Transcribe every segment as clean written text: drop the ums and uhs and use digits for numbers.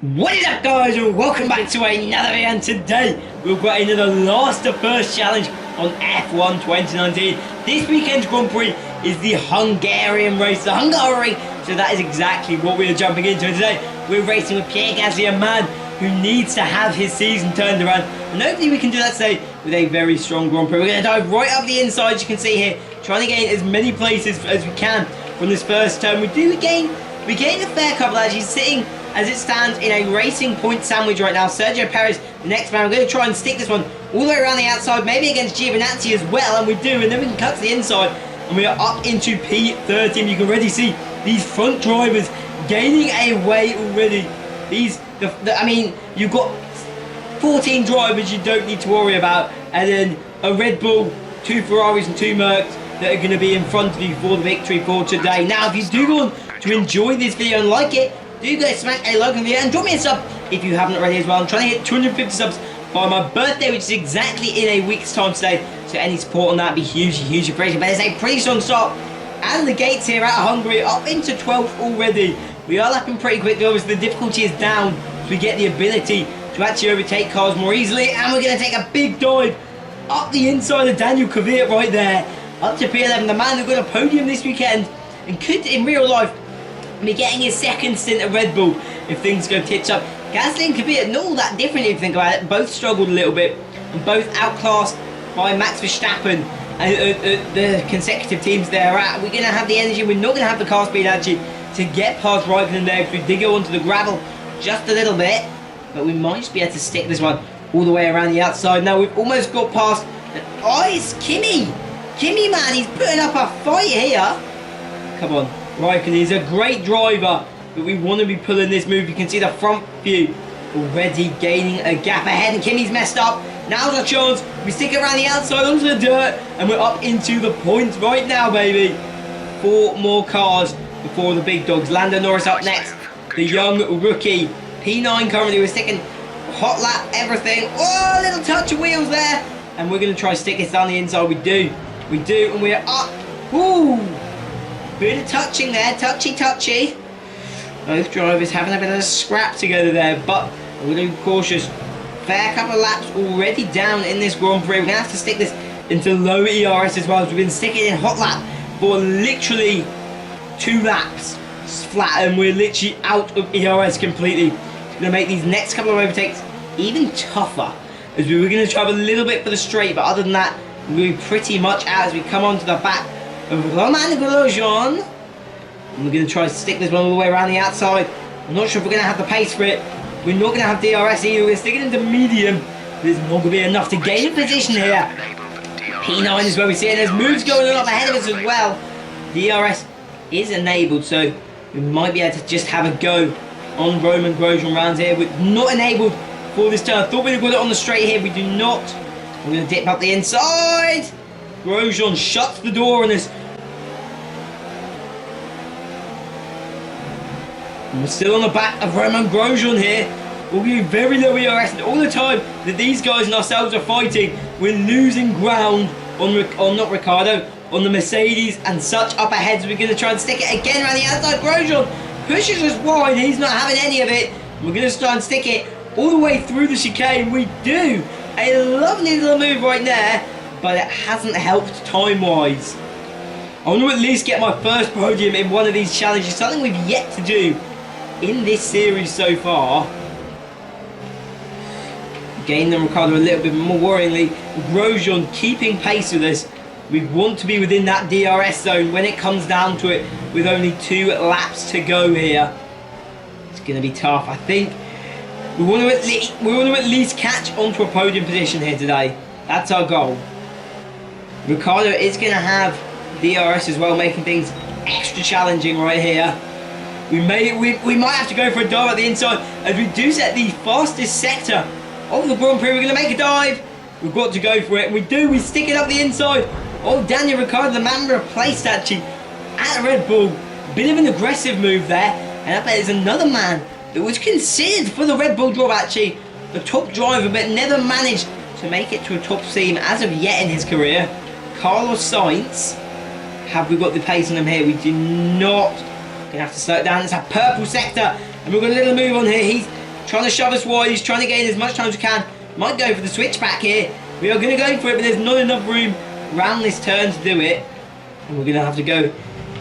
What is up, guys, and welcome back to another video. And today we've got another last to first challenge on F1 2019. This weekend's Grand Prix is the Hungarian race, the Hungaroring. So that is exactly what we are jumping into today. We're racing with Pierre Gasly, a man who needs to have his season turned around, and hopefully we can do that today with a very strong Grand Prix. We're going to dive right up the inside, as you can see here, trying to gain as many places as we can from this first turn. We gain a fair couple, actually, sitting as it stands in a racing point sandwich right now. Sergio Perez, the next man. We're going to try and stick this one all the way around the outside, maybe against Giovinazzi as well, and we do, and then we can cut to the inside, and we are up into P13. You can already see these front drivers gaining away already. I mean, you've got 14 drivers you don't need to worry about, and then a Red Bull, 2 Ferraris and 2 Mercs that are going to be in front of you for the victory for today. Now, if you do want to enjoy this video and like it, do go smack a like on the video and drop me a sub if you haven't already as well. I'm trying to hit 250 subs by my birthday, which is exactly in a week's time today. So any support on that would be hugely appreciated. But it's a pretty strong start out of the gates here at Hungary, up into 12th already. We are lapping pretty quickly. Obviously the difficulty is down, so we get the ability to actually overtake cars more easily. And we're going to take a big dive up the inside of Daniel Kvyat right there, up to P11, the man who got a podium this weekend and could in real life be getting his second stint at Red Bull if things go tits up. Gasly and Kvyat, not all that different if you think about it. Both struggled a little bit and both outclassed by Max Verstappen and the consecutive teams they're at. We're going to have the energy, we're not going to have the car speed actually to get past Raikkonen there, because we did go onto the gravel just a little bit, but we might just be able to stick this one all the way around the outside. Now we've almost got past, it's Kimi, man, he's putting up a fight here. Come on, Raikkonen is a great driver, but we want to be pulling this move. You can see the front view already gaining a gap ahead, and Kimi's messed up. Now's our chance. We stick it around the outside onto the dirt, and we're up into the points right now, baby. 4 more cars before the big dogs. Lando Norris up next, the young rookie. P9 currently, we're sticking hot lap, everything. Oh, a little touch of wheels there, and we're going to try to stick this down the inside. We do, and we're up. Ooh. Bit of touching there, touchy. Both drivers having a bit of a scrap together there, but we're going to be cautious. Fair couple of laps already down in this Grand Prix. We're going to have to stick this into low ERS as well, as we've been sticking in hot lap for literally 2 laps flat, and we're literally out of ERS completely. It's going to make these next couple of overtakes even tougher, as we were going to travel a little bit for the straight, but other than that, we're pretty much out as we come onto the back of Romain Grosjean. And we're going to try to stick this one all the way around the outside. I'm not sure if we're going to have the pace for it. We're not going to have DRS either. We're sticking into medium. There's not going to be enough to gain a position here. P9 is where we see it. There's moves going on up ahead of us as well. DRS is enabled, so we might be able to just have a go on Romain Grosjean rounds here. We're not enabled for this turn. I thought we'd have got it on the straight here. We do not. We're going to dip up the inside. Grosjean shuts the door on us. And we're still on the back of Romain Grosjean here. We'll be very low ERS, and all the time that these guys and ourselves are fighting, we're losing ground on not Ricardo, on the Mercedes and such up ahead. So we're going to try and stick it again around the outside. Grosjean pushes us wide. He's not having any of it. We're going to try and stick it all the way through the chicane. We do. A lovely little move right there, but it hasn't helped time-wise. I want to at least get my first podium in one of these challenges, something we've yet to do in this series so far. Gain them Ricardo a little bit more worryingly. Grosjean keeping pace with us. We want to be within that DRS zone when it comes down to it, with only 2 laps to go here. It's going to be tough. I think we want to at least catch onto a podium position here today. That's our goal. Ricardo is going to have DRS as well, making things extra challenging right here. We might have to go for a dive at the inside, as we do set the fastest sector of the Grand Prix. We're going to make a dive. We've got to go for it. We stick it up the inside. Oh, Daniel Ricciardo, the man replaced actually at Red Bull. Bit of an aggressive move there. And I bet there's another man that was considered for the Red Bull job actually. The top driver, but never managed to make it to a top team as of yet in his career. Carlos Sainz. Have we got the pace on him here? We do not. Gonna have to slow it down. It's a purple sector, and we've got a little move on here. He's trying to shove us wide. He's trying to gain as much time as we can. Might go for the switchback here. We are going to go for it, but there's not enough room around this turn to do it. And we're going to have to go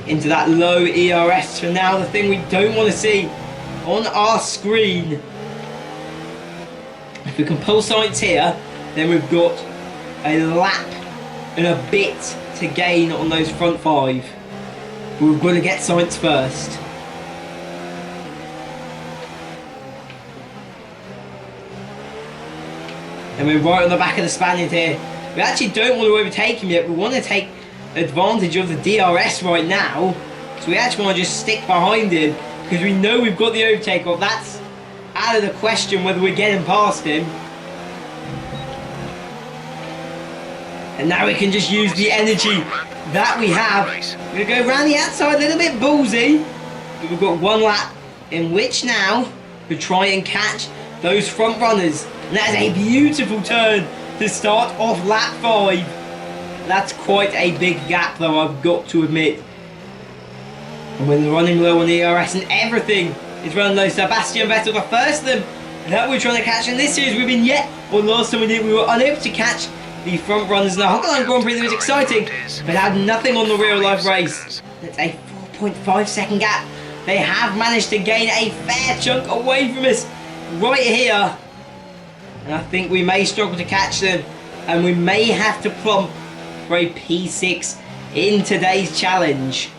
into that low ERS for now. The thing we don't want to see on our screen. If we can pull Science here, then we've got a lap and a bit to gain on those front 5. But we've got to get Science first. And we're right on the back of the Spaniard here. We actually don't want to overtake him yet. We want to take advantage of the DRS right now. So we actually want to just stick behind him, because we know we've got the overtake off. That's out of the question whether we're getting past him. And now we can just use the energy that we have. We're going to go around the outside, a little bit ballsy. But we've got one lap in which now we try and catch those front runners. And that is a beautiful turn to start off lap 5. That's quite a big gap though, I've got to admit. And when they're running low on the ERS and everything is running low, Sebastian Vettel, the first of them that we're trying to catch in this series. We've been yet, or last time we were unable to catch the front runners in the Hungarian Grand Prix. That was exciting, but had nothing on the real life race. That's a 4.5 second gap. They have managed to gain a fair chunk away from us right here. And I think we may struggle to catch them, and we may have to plump for a P6 in today's challenge.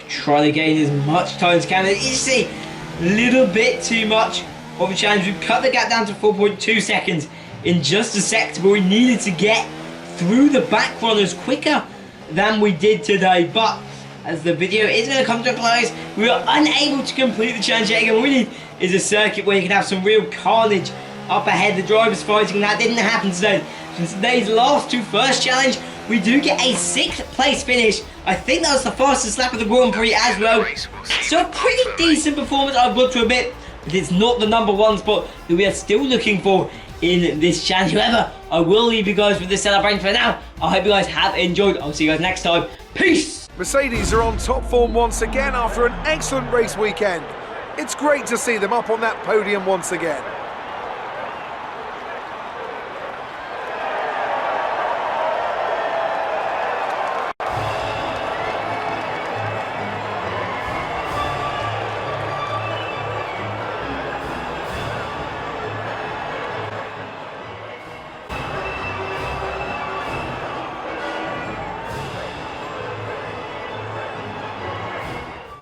Try to gain as much time as can. You see, a little bit too much of a challenge. We've cut the gap down to 4.2 seconds in just a sector, but we needed to get through the back runners quicker than we did today. But as the video is going to come to a close, we are unable to complete the challenge yet again. What we need is a circuit where you can have some real carnage up ahead. The drivers fighting, that didn't happen today. In today's last 2 first challenge, we do get a 6th place finish. I think that was the fastest lap of the Grand Prix as well. So a pretty decent performance, I've got to admit, but it's not the #1 spot that we are still looking for in this challenge. However, I will leave you guys with this celebration for now. I hope you guys have enjoyed. I'll see you guys next time. Peace! Mercedes are on top form once again after an excellent race weekend. It's great to see them up on that podium once again.